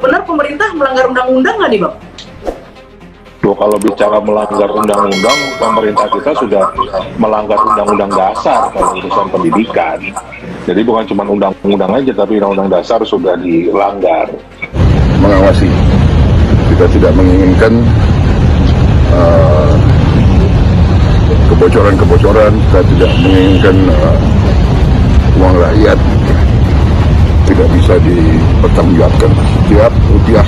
benar pemerintah melanggar undang-undang nggak nih Bang? Loh, kalau bicara melanggar undang-undang, pemerintah kita sudah melanggar undang-undang dasar kalau urusan pendidikan. Jadi bukan cuma undang-undang aja, tapi undang-undang dasar sudah dilanggar. Mengawasi, kita tidak menginginkan kebocoran-kebocoran, kita tidak menginginkan uang rakyat tidak bisa dipertanggungjawabkan. Setiap rupiah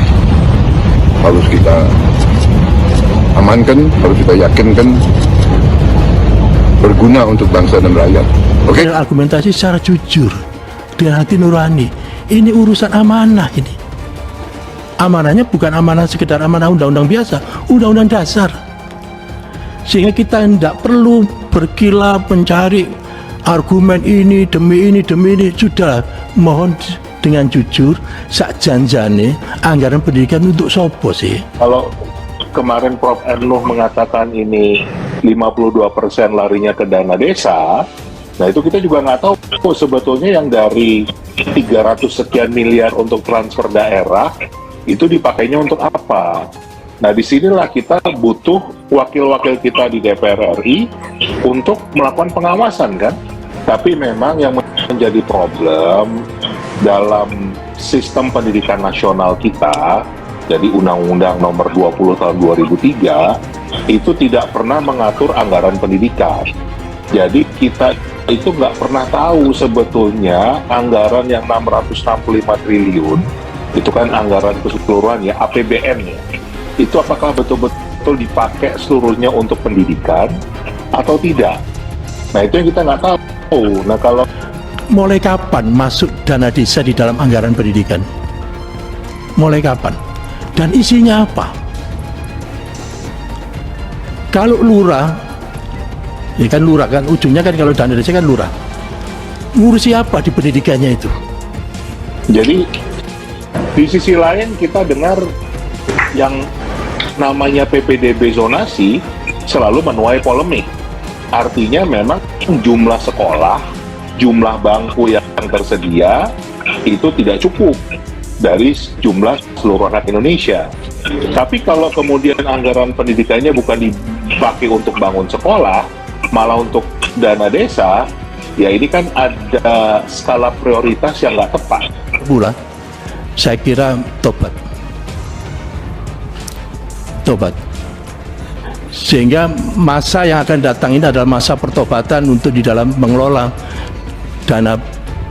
harus kita amankan, harus kita yakinkan berguna untuk bangsa dan rakyat. Oke? Argumentasi secara jujur dengan hati nurani. Ini urusan amanah ini. Amanahnya bukan amanah sekedar amanah undang-undang biasa, undang-undang dasar. Sehingga kita tidak perlu berkilah mencari argumen ini demi ini demi ini. Sudah, mohon dengan jujur sak janjane anggaran pendidikan untuk sopo sih. Kalau kemarin Prof. Ernuh mengatakan ini 52% larinya ke dana desa, nah itu kita juga nggak tahu sebetulnya yang dari 300 sekian miliar untuk transfer daerah itu dipakainya untuk apa. Nah disinilah kita butuh wakil-wakil kita di DPR RI untuk melakukan pengawasan kan. Tapi memang yang menjadi problem dalam sistem pendidikan nasional kita, jadi Undang-Undang Nomor 20 Tahun 2003 itu tidak pernah mengatur anggaran pendidikan. Jadi kita itu nggak pernah tahu sebetulnya anggaran yang 665 triliun itu kan anggaran keseluruhan ya, APBN ya, itu apakah betul-betul dipakai seluruhnya untuk pendidikan atau tidak. Nah itu yang kita nggak tahu. Nah kalau Mulai kapan masuk dana desa di dalam anggaran pendidikan? Mulai kapan? Dan isinya apa? Kalau lurah, ya kan lurah kan, ujungnya kan kalau dana desa kan lurah. Ngurusi apa di pendidikannya itu? jadi di sisi lain kita dengar yang namanya PPDB zonasi selalu menuai polemik. Artinya memang jumlah sekolah, jumlah bangku yang tersedia itu tidak cukup dari jumlah seluruh anak Indonesia. Tapi kalau kemudian anggaran pendidikannya bukan dipakai untuk bangun sekolah, malah untuk dana desa, ya ini kan ada skala prioritas yang nggak tepat. Bulan, saya kira tobat. Sehingga masa yang akan datang ini adalah masa pertobatan untuk di dalam mengelola dana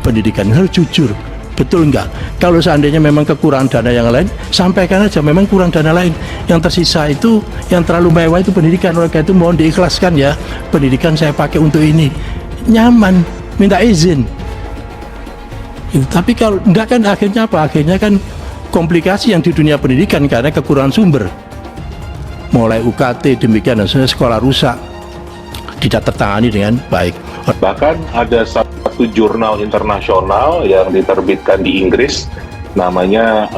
pendidikan. Harus jujur, betul enggak? Kalau seandainya memang kekurangan dana yang lain, sampaikan aja memang kurang dana lain. Yang tersisa itu, yang terlalu mewah itu pendidikan. Oleh karena itu mohon diikhlaskan ya, pendidikan saya pakai untuk ini. Nyaman, minta izin. Tapi kalau enggak kan akhirnya apa? Akhirnya kan komplikasi yang di dunia pendidikan karena kekurangan sumber. Mulai UKT demikian dan sekolah rusak tidak tertangani dengan baik. Bahkan ada satu jurnal internasional yang diterbitkan di Inggris, namanya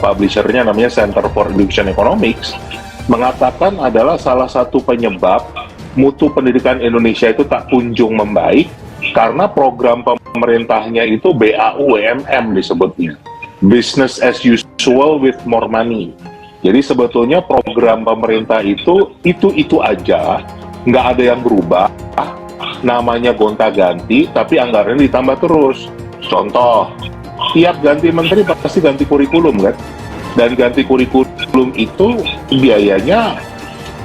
publishernya namanya Center for Education Economics, mengatakan adalah salah satu penyebab mutu pendidikan Indonesia itu tak kunjung membaik karena program pemerintahnya itu BAUMM disebutnya, business as usual with more money. Jadi sebetulnya program pemerintah itu aja, nggak ada yang berubah, namanya gonta-ganti, tapi anggarannya ditambah terus. Contoh, tiap ganti menteri pasti ganti kurikulum kan? Dan ganti kurikulum itu biayanya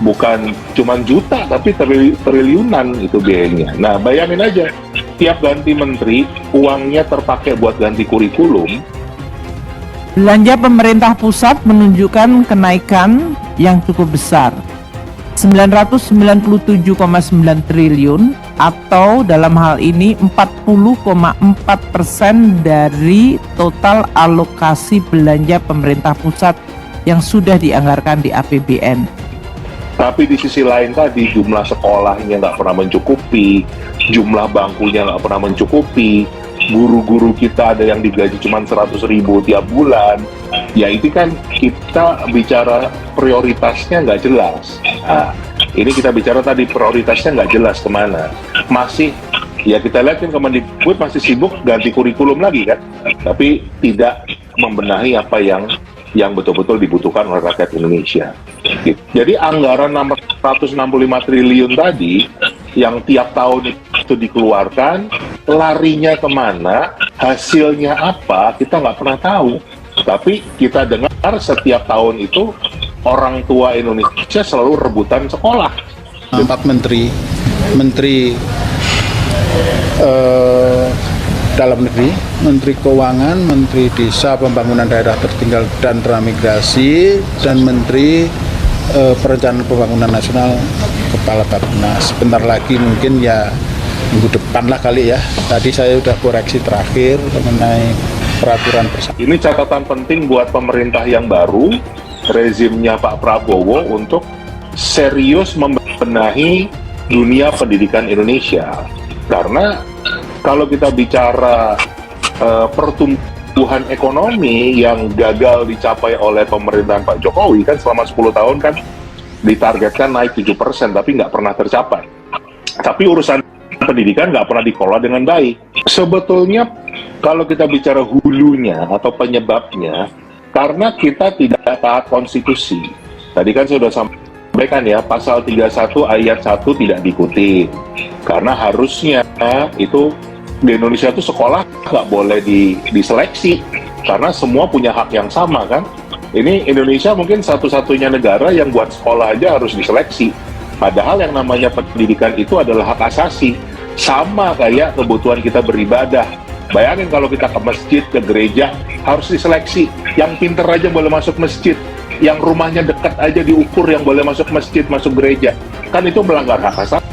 bukan cuma juta, tapi triliunan itu biayanya. Nah bayangin aja, tiap ganti menteri, uangnya terpakai buat ganti kurikulum. Belanja pemerintah pusat menunjukkan kenaikan yang cukup besar, 997,9 triliun atau dalam hal ini 40,4% dari total alokasi belanja pemerintah pusat yang sudah dianggarkan di APBN. Tapi di sisi lain tadi jumlah sekolahnya nggak pernah mencukupi, jumlah bangkunya nggak pernah mencukupi, guru-guru kita ada yang digaji cuma 100.000 tiap bulan. Ya itu kan kita bicara prioritasnya nggak jelas. Nah, ini kita bicara tadi prioritasnya nggak jelas kemana. Masih, ya kita lihat kan Kemendikbud masih sibuk ganti kurikulum lagi kan, tapi tidak membenahi apa yang betul-betul dibutuhkan oleh rakyat Indonesia. Gitu. Jadi anggaran 665 triliun tadi yang tiap tahun itu dikeluarkan, larinya kemana, hasilnya apa, kita nggak pernah tahu. Tapi kita dengar setiap tahun itu orang tua Indonesia selalu rebutan sekolah. 4 menteri dalam negeri, Menteri Keuangan, Menteri Desa, Pembangunan Daerah Tertinggal dan Transmigrasi, dan Menteri Perencanaan Pembangunan Nasional, Kepala Bappenas. Sebentar lagi mungkin ya minggu depan lah kali ya. Tadi saya sudah koreksi terakhir mengenai peraturan bersama. Ini catatan penting buat pemerintah yang baru, rezimnya Pak Prabowo untuk serius membenahi dunia pendidikan Indonesia. Karena kalau kita bicara pertumbuhan ekonomi yang gagal dicapai oleh pemerintahan Pak Jokowi, kan selama 10 tahun kan ditargetkan naik 7%, tapi nggak pernah tercapai. Tapi urusan pendidikan nggak pernah dikelola dengan baik. Sebetulnya kalau kita bicara hulunya atau penyebabnya, karena kita tidak taat konstitusi. Tadi kan saya sudah sampaikan ya, pasal 31 ayat 1 tidak diikuti. Karena harusnya itu di Indonesia itu sekolah nggak boleh diseleksi, karena semua punya hak yang sama kan. Ini Indonesia mungkin satu-satunya negara yang buat sekolah aja harus diseleksi. Padahal yang namanya pendidikan itu adalah hak asasi. Sama kayak kebutuhan kita beribadah. Bayangin kalau kita ke masjid, ke gereja, harus diseleksi. Yang pinter aja boleh masuk masjid. Yang rumahnya dekat aja diukur yang boleh masuk masjid, masuk gereja. Kan itu melanggar hak asasi.